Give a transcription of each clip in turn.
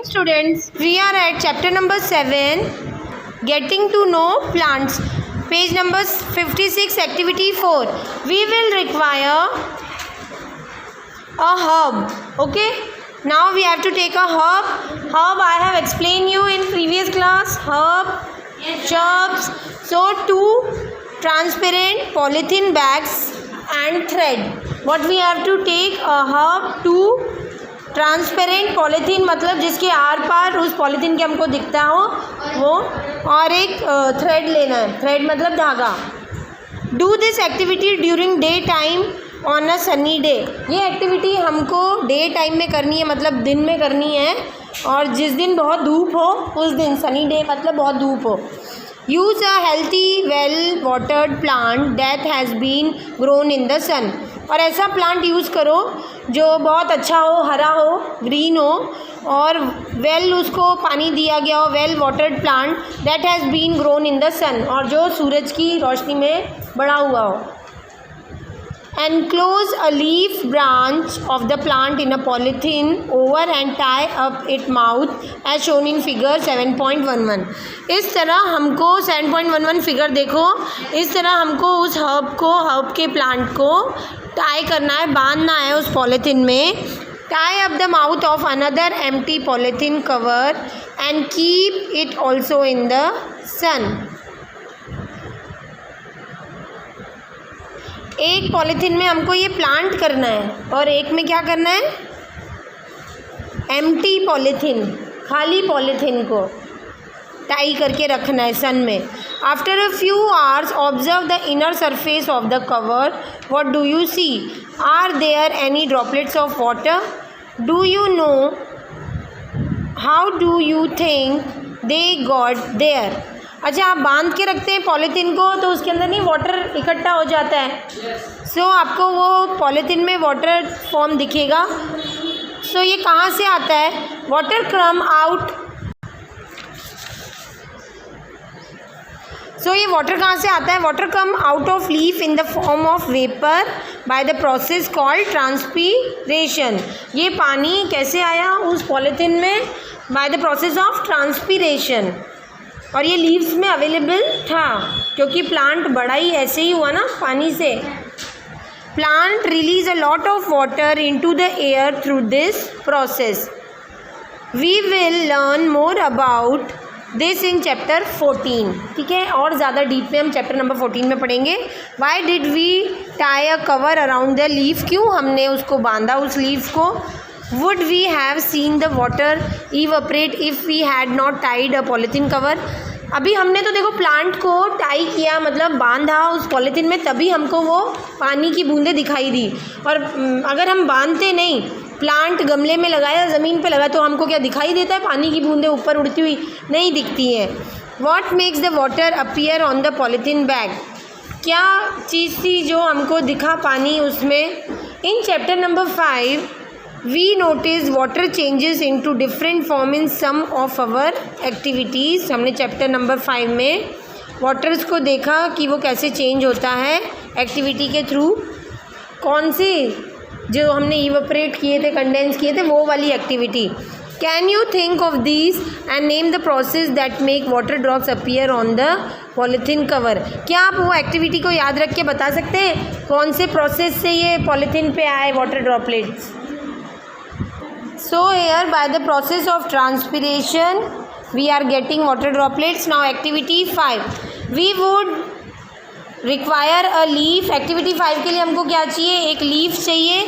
morning students, we are at chapter number 7, getting to know plants, page number 56, activity 4. We will require a herb. Okay, now we have to take a herb I have explained you in previous class. Herb, shrubs. So 2 transparent polythene bags and thread. What we have to take? A herb, 2 transparent polythene मतलब जिसके are पार उस polythene के हमको दिखता हो वो, और एक थ्रेड लेना है. थ्रेड मतलब धागा. Do this activity during day time on a sunny day. ये एक्टिविटी हमको डे टाइम में करनी है, मतलब दिन में करनी है, और जिस दिन बहुत धूप हो उस दिन. सनी डे मतलब बहुत धूप हो. Use a healthy well watered plant that has been grown in the sun. और ऐसा प्लांट यूज़ करो जो बहुत अच्छा हो, हरा हो, ग्रीन हो, और वेल उसको पानी दिया गया हो. Well watered plant that has been grown in the sun, और जो सूरज की रोशनी में बड़ा हुआ हो. Enclose a leaf branch of the plant in a polythene over and tie up its mouth as shown in figure 7.11. इस तरह हमको 7.11 फिगर देखो, इस तरह हमको उस हर्ब के प्लांट को टाई करना है, बांधना है उस पॉलीथीन में. Tie up the mouth of another empty polythene cover and keep it also in the sun. एक पॉलीथीन में हमको ये प्लांट करना है और एक में क्या करना है? एम्प्टी पॉलीथीन, खाली पॉलीथीन को टाई करके रखना है सन में. After a few hours observe the inner surface of the cover. What do you see? Are there any droplets of water? Do you know? How do you think they got there? अच्छा, आप बांध के रखते हैं polythene को तो उसके अंदर नहीं वाटर इकट्ठा हो जाता है. सो आपको वो पॉलीथीन में वाटर फॉर्म दिखेगा. सो ये कहाँ से आता है? Water come out. सो ये वाटर कहाँ से आता है? Water come out of leaf in the form of vapour by the process called transpiration. ये पानी कैसे आया उस पॉलीथीन में? By the process of transpiration. और ये लीव्स में अवेलेबल था क्योंकि प्लांट बड़ा ही ऐसे ही हुआ ना पानी से. Plant release a lot of water into the air through this process. We will learn more about this in chapter 14. ठीक है, और ज़्यादा डीप में हम चैप्टर नंबर 14 में पढ़ेंगे. Why did we tie a cover around the leaf? क्यों हमने उसको बांधा उस लीफ को? Would we have seen the water evaporate if we had not tied a polythene cover? अभी हमने तो देखो प्लांट को टाई किया, मतलब बांधा उस पॉलीथीन में, तभी हमको वो पानी की बूंदें दिखाई दी. और अगर हम बांधते नहीं, प्लांट गमले में लगाया, ज़मीन पे लगा, तो हमको क्या दिखाई देता है? पानी की बूंदें ऊपर उड़ती हुई नहीं दिखती हैं. What makes the water appear on the polythene bag? क्या चीज़ थी जो हमको दिखा पानी उसमें? In chapter number 5 we notice water changes into different form in some of our activities. हमने चैप्टर नंबर 5 में वाटर्स को देखा कि वो कैसे चेंज होता है एक्टिविटी के थ्रू. कौन सी? जो हमने इवेपोरेट किए थे, कंडेंस किए थे, वो वाली activity. Can you think of this and name the process that make water drops appear on the polythene cover. क्या आप वो एक्टिविटी को याद रख के बता सकते हैं कौन से प्रोसेस से ये पॉलीथीन पे आए water droplets? So here by the process of transpiration we are getting water droplets. Now activity 5 we would require a leaf. activity 5 के लिए हमको क्या चाहिए? एक लीफ चाहिए,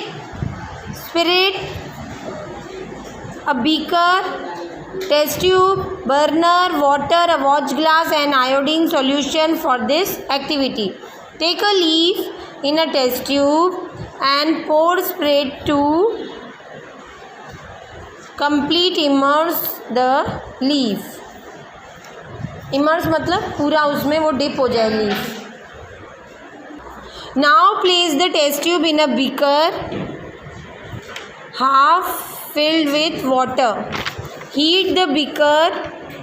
spirit, a beaker, test tube, burner, water, a watch glass and iodine solution for this activity. Take a leaf in a test tube and pour spirit to complete immerse the leaf. immerse मतलब पूरा उसमें वो dip हो जाए leaf. Now place the test tube in a beaker half filled with water. Heat the beaker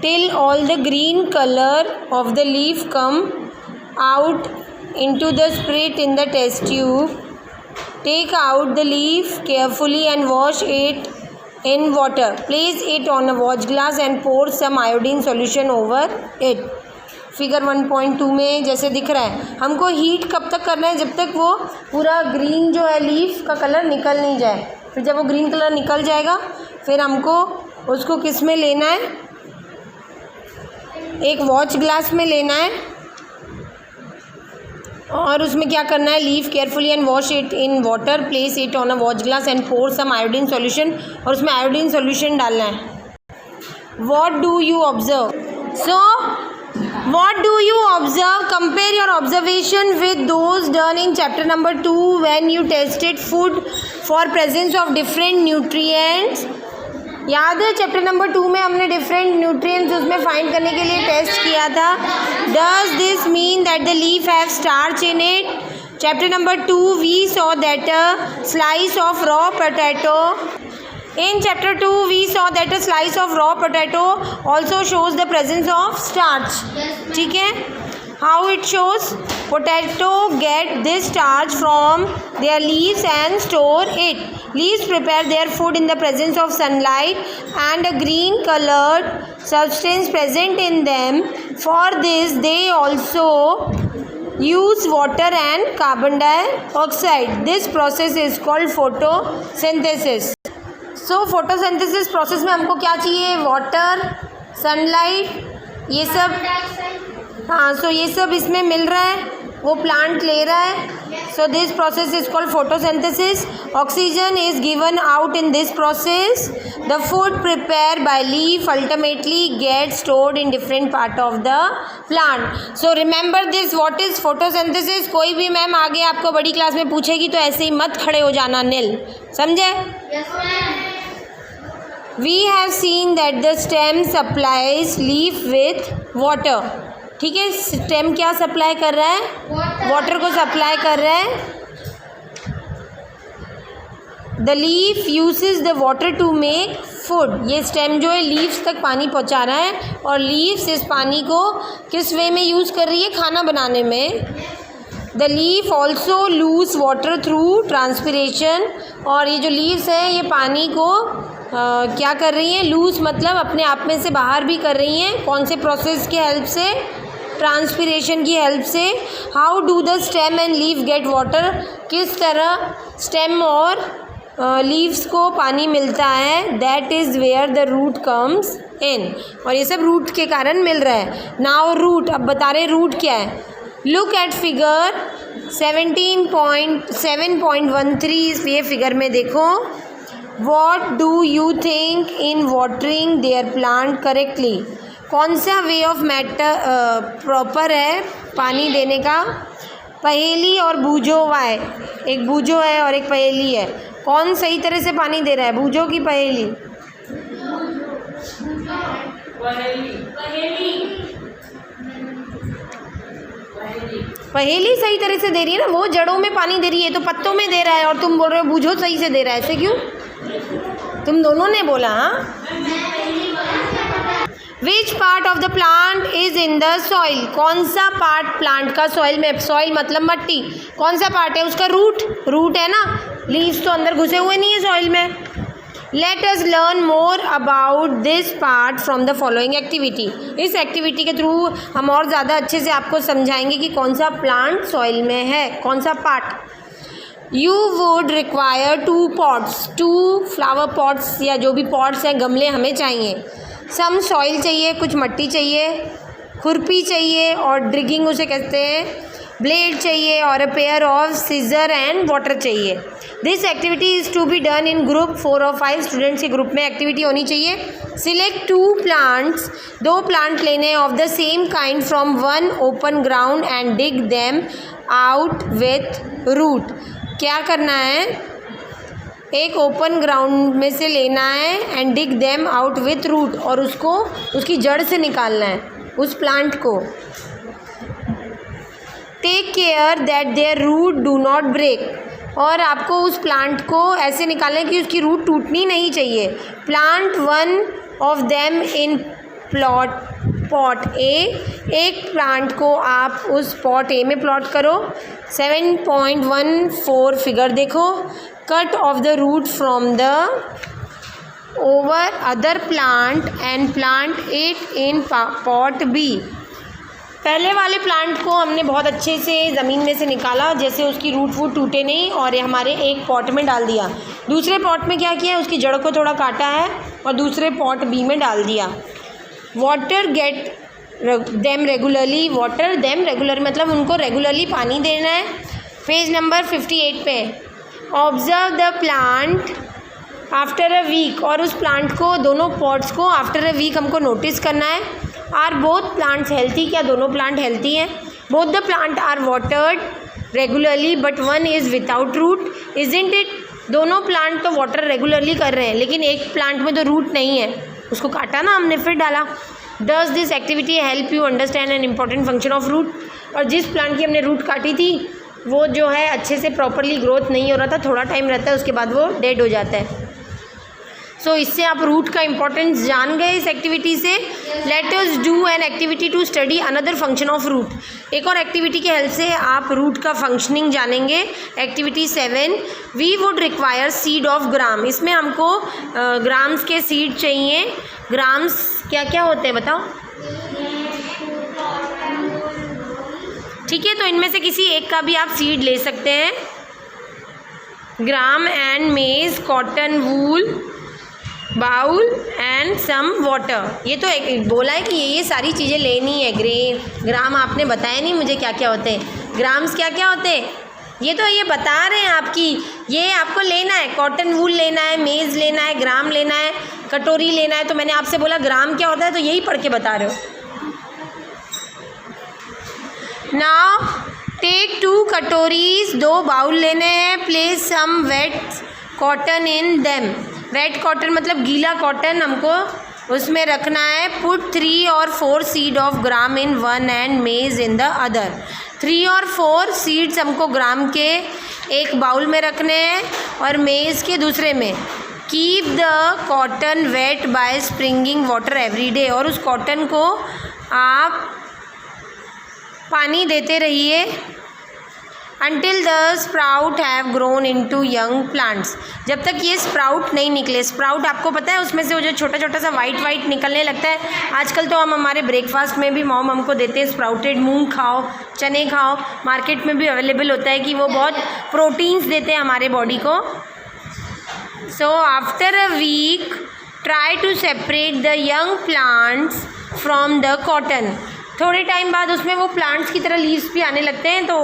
till all the green color of the leaf come out into the spirit in the test tube. Take out the leaf carefully and wash it in water. Place it on a watch glass and pour some iodine solution over it. Figure 1.2 में जैसे दिख रहा है, हमको heat कब तक करना है, जब तक वो पूरा ग्रीन जो है लीफ का कलर निकल नहीं जाए. फिर जब वो ग्रीन कलर निकल जाएगा फिर हमको उसको किस में लेना है, एक वॉच ग्लास में लेना है और उसमें क्या करना है, leave carefully and wash it in water. Place it on a watch glass and pour some iodine solution, और उसमें आयोडीन सॉल्यूशन डालना है. What do you observe? So what do you observe? Compare your observation with those done in chapter number 2 when you tested food for presence of different nutrients. याद है chapter number 2 में हमने different nutrients उसमें find करने के लिए test किया था. Does this mean that the leaf have starch in it? Chapter number 2 we saw that a slice of raw potato. In chapter 2 we saw that a slice of raw potato also shows the presence of starch. ठीक है? How it shows? Potato get this starch from their leaves and store it. Leaves prepare their food in the presence of sunlight and a green colored substance present in them. For this they also use water and carbon dioxide. This process is called photosynthesis. So photosynthesis process में हमको क्या चाहिए, water, sunlight, ये सब. हाँ, सो ये सब इसमें मिल रहा है, वो प्लांट ले रहा है. So this process is called photosynthesis. Oxygen is given out in this process. The food prepare by leaf ultimately get stored in different part of the plant. So remember this, what is photosynthesis. कोई भी ma'am आगे आपको बड़ी class में पूछेगी तो ऐसे ही मत खड़े हो जाना, नील. समझे? We have seen that the stem supplies leaf with water. ठीक है, स्टेम क्या सप्लाई कर रहा है, वाटर को सप्लाई कर रहा है. The leaf uses the water to make food. ये स्टेम जो है लीव्स तक पानी पहुंचा रहा है और लीव्स इस पानी को किस वे में यूज़ कर रही है, खाना बनाने में. The leaf also loose water through transpiration. और ये जो लीव्स हैं ये पानी को क्या कर रही हैं, लूज मतलब अपने आप में से बाहर भी कर रही हैं. कौन से प्रोसेस के हेल्प से, ट्रांसपिरेशन की हेल्प से. How do the stem and leaf get water. किस तरह स्टेम और लीव्स को पानी मिलता है, that is where the root comes in. और ये सब रूट के कारण मिल रहा है. नाउ रूट, अब बता रहे रूट क्या है. Look at figure 17.7.13. ये फिगर में देखो. What do you think in watering their plant correctly? कौन सा वे ऑफ मैटर प्रॉपर है पानी देने का. पहेली और बूझो वाय. एक बूझो है और एक पहेली है. कौन सही तरह से पानी दे रहा है, बूझो की पहेली? पहेली सही तरह से दे रही है ना, वो जड़ों में पानी दे रही है तो पत्तों में दे रहा है, और तुम बोल रहे हो बूझो सही से दे रहा है. ऐसे क्यों? तुम दोनों ने बोला. हाँ, which part of the plant is in the soil. कौन सा पार्ट प्लांट का सॉइल में, सॉइल मतलब मट्टी, कौन सा पार्ट है उसका, रूट. रूट है ना, लीव्स तो अंदर घुसे हुए नहीं है सॉइल में. Let us learn more about this part from the following activity. इस एक्टिविटी के थ्रू हम और ज़्यादा अच्छे से आपको समझाएंगे कि कौन सा प्लांट सॉइल में है, कौन सा part. You would require 2 pots, 2 flower pots या जो भी pots हैं, गमले हमें चाहिए. some soil चाहिए, कुछ मट्टी चाहिए, खुरपी चाहिए और ड्रिगिंग उसे कहते हैं, ब्लेड चाहिए और a pair of scissor and water चाहिए. This activity is to be done in group 4 or 5 students के ग्रुप में एक्टिविटी होनी चाहिए. Select 2 plants, 2 प्लांट लेने of the same kind from one open ground and dig them out with root. क्या करना है, एक ओपन ग्राउंड में से लेना है and dig them out with root, और उसको उसकी जड़ से निकालना है उस प्लांट को. Take care that their root do not break. और आपको उस प्लांट को ऐसे निकालना है कि उसकी रूट टूटनी नहीं चाहिए. Plant one of them in pot A. एक प्लांट को आप उस पॉट ए में प्लॉट करो. 7.14 फिगर देखो. Cut off the root from the over other plant and plant it in pot B. पहले वाले प्लांट को हमने बहुत अच्छे से ज़मीन में से निकाला, जैसे उसकी रूट वूट टूटे नहीं, और ये हमारे एक पॉट में डाल दिया। दूसरे पॉट में क्या किया, उसकी जड़ को थोड़ा काटा है और दूसरे पॉट बी में डाल दिया। Water get them regularly, water them regular मतलब उनको रेगुलरली पानी देना है। पेज नंबर 58 पे observe the plant after a week, और उस प्लांट को, दोनों पॉट्स को आफ्टर अ वीक हमको नोटिस करना है। आर बोथ प्लांट्स हेल्थी, क्या दोनों प्लांट हेल्थी हैं? Both the plant are watered regularly but one is without root, isn't it? दोनों प्लांट तो वाटर रेगुलरली कर रहे हैं, लेकिन एक प्लांट में तो रूट नहीं है, उसको काटा ना हमने फिर डाला। Does this activity help you understand an important function of root? और जिस प्लांट की हमने रूट काटी थी वो जो है अच्छे से प्रॉपरली ग्रोथ नहीं हो रहा था, थोड़ा टाइम रहता है उसके बाद वो डेड हो जाता है। सो इससे आप रूट का इम्पोर्टेंस जान गए इस एक्टिविटी से। Let us do an activity to study another function of root. एक और एक्टिविटी की हेल्प से आप रूट का फंक्शनिंग जानेंगे। Activity 7, we would require seed of gram. इसमें हमको ग्राम्स के सीड चाहिए। ग्राम्स क्या क्या होते हैं बताओ? ठीक है, तो इनमें से किसी एक का भी आप सीड ले सकते हैं। Gram and maize, cotton, wool, bowl and some water. ये तो एक बोला है कि ये सारी चीज़ें लेनी है। ग्राम आपने बताया नहीं मुझे क्या क्या होते हैं। ग्राम्स क्या क्या होते हैं ये तो ये बता रहे हैं आपकी, ये आपको लेना है। कॉटन वूल लेना है, मेज़ लेना है, ग्राम लेना है, कटोरी लेना है। तो मैंने आपसे बोला ग्राम क्या होता है, तो यही पढ़ के बता रहे हो। नाउ टेक 2 कटोरीज, 2 बाउल लेने हैं। Place some wet cotton in them. Wet cotton मतलब गीला कॉटन हमको उसमें रखना है। पुट 3 और 4 seed of gram in one and मेज इन द अदर। 3 और 4 सीड्स हमको ग्राम के एक बाउल में रखने हैं और मेज़ के दूसरे में। Keep the cotton weight by springing water every day. और उस कॉटन को आप पानी देते रहिए until the sprout have grown into young plants। जब तक ये स्प्राउट नहीं निकले। स्प्राउट आपको पता है उसमें से वो जो छोटा छोटा सा वाइट निकलने लगता है। आजकल तो हम हमारे ब्रेकफास्ट में भी मॉम हमको देते हैं स्प्राउटेड मूंग खाओ, चने खाओ। मार्केट में भी अवेलेबल होता है कि वो बहुत प्रोटीन्स देते हैं हमारे बॉडी को। So after a week try to separate the young plants from the cotton. थोड़े टाइम बाद उसमें वो प्लांट्स की तरह लीव्स भी आने लगते हैं, तो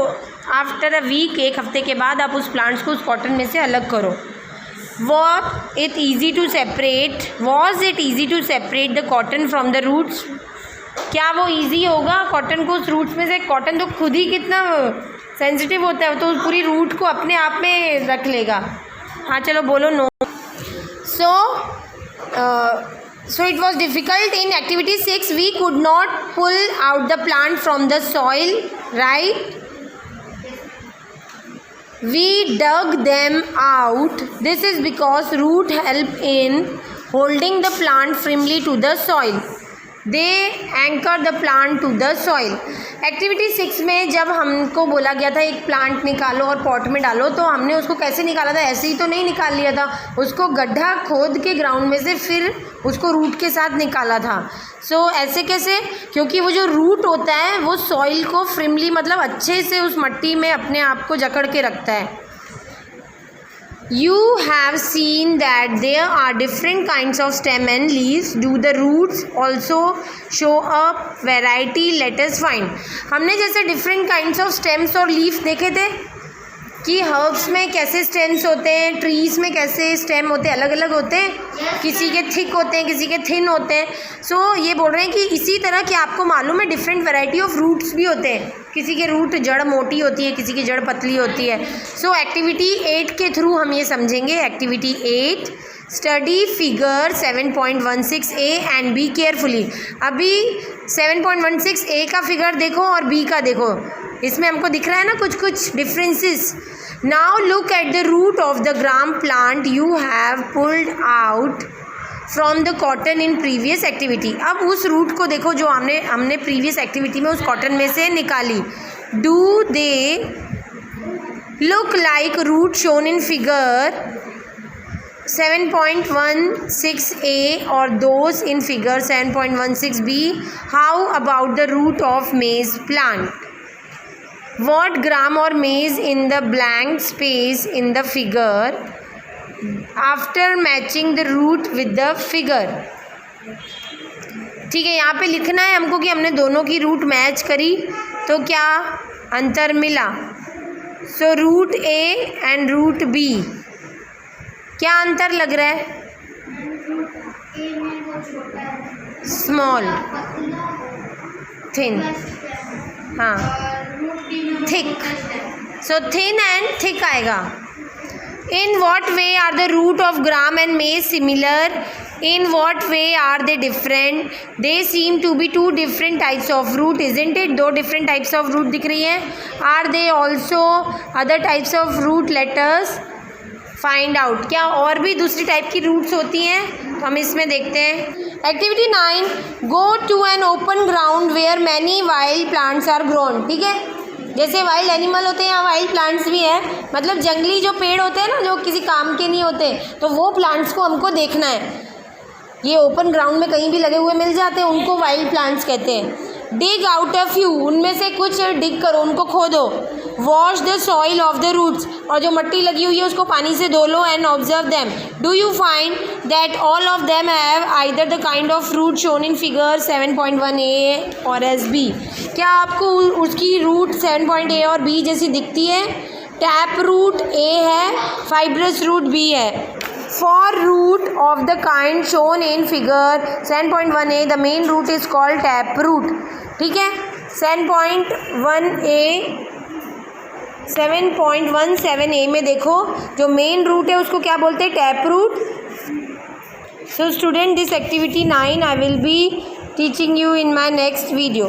आफ्टर अ वीक, एक हफ्ते के बाद आप उस प्लांट्स को उस कॉटन में से अलग करो। Was it easy to separate the cotton from the roots? क्या वो ईजी होगा कॉटन को उस रूट्स में से? कॉटन तो खुद ही कितना सेंसिटिव होता है, तो पूरी रूट को अपने आप में रख लेगा। हाँ चलो बोलो no. So it was difficult in activity 6. We could not pull out the plant from the soil, right? We dug them out. This is because root help in holding the plant firmly to the soil. They anchor the plant to the soil. Activity 6 में जब हमको बोला गया था एक plant निकालो और pot में डालो, तो हमने उसको कैसे निकाला था? ऐसे ही तो नहीं निकाल लिया था, उसको गड्ढा खोद के ग्राउंड में से फिर उसको रूट के साथ निकाला था। सो ऐसे कैसे? क्योंकि वो जो रूट होता है वो सॉइल को फ्रिमली मतलब अच्छे से उस मट्टी में अपने आप को जकड़ के रखता है। You have seen that there are different kinds of stem and leaves. Do the roots also show a variety? Let us find. हमने जैसे different kinds of stems और leaves देखे थे कि हर्ब्स में कैसे स्टेम्स होते हैं, ट्रीज़ में कैसे स्टेम होते हैं, अलग अलग होते हैं। किसी के थिक होते हैं, किसी के थिन होते हैं। सो ये बोल रहे हैं कि इसी तरह कि आपको मालूम है डिफरेंट वैरायटी ऑफ रूट्स भी होते हैं। किसी के रूट जड़ मोटी होती है, किसी की जड़ पतली होती है। सो एक्टिविटी 8 के थ्रू हम ये समझेंगे। Activity 8, study figure 7.16 A and be carefully. अभी 7.16 का फिगर देखो और बी का देखो, इसमें हमको दिख रहा है ना कुछ कुछ differences. Now look at the root of the gram plant you have pulled out from the cotton in previous activity. अब उस रूट को देखो जो हमने प्रीवियस एक्टिविटी में उस कॉटन में से निकाली। Do they look like root shown in figure 7.16a or those in figure 7.16b. How about the root of maize plant? What gram or maize in the blank space in the figure after matching the root with the figure? ठीक है, यहाँ पे लिखना है हमको कि हमने दोनों की रूट मैच करी तो क्या अंतर मिला. So root A and root B, क्या अंतर लग रहा है? स्मॉल, थिन, हाँ, thick. So thin and thick आएगा. In what way are the root of gram and maize similar? In what way are they different? They seem to be two different types of root, isn't it? दो different types of root दिख रही हैं. Are they also other types of root? Let us find out. क्या और भी दूसरी type की roots होती हैं? तो हम इसमें देखते हैं. Activity 9. Go to an open ground where many wild plants are grown. ठीक है, जैसे वाइल्ड एनिमल होते हैं या वाइल्ड प्लांट्स भी हैं, मतलब जंगली जो पेड़ होते हैं ना, जो किसी काम के नहीं होते, तो वो प्लांट्स को हमको देखना है. ये ओपन ग्राउंड में कहीं भी लगे हुए मिल जाते हैं, उनको वाइल्ड प्लांट्स कहते हैं. डिग आउट अ फ्यू, उनमें से कुछ डिग करो, उनको खोदो. Wash the soil off the roots, और जो मिट्टी लगी हुई है उसको पानी से धो लो. And observe them. Do you find that all of them have either the kind of root shown in figure 7.1a और एस बी? क्या आपको उसकी रूट 7.a और बी जैसी दिखती है? टैप रूट ए है, फाइब्रस रूट बी है. For root of the kind shown in figure 7.1a, the main root is called tap root. ठीक है, 7.17a में देखो जो मेन रूट है उसको क्या बोलते हैं? Tap root. So student, this activity 9 I will be teaching you in my next video.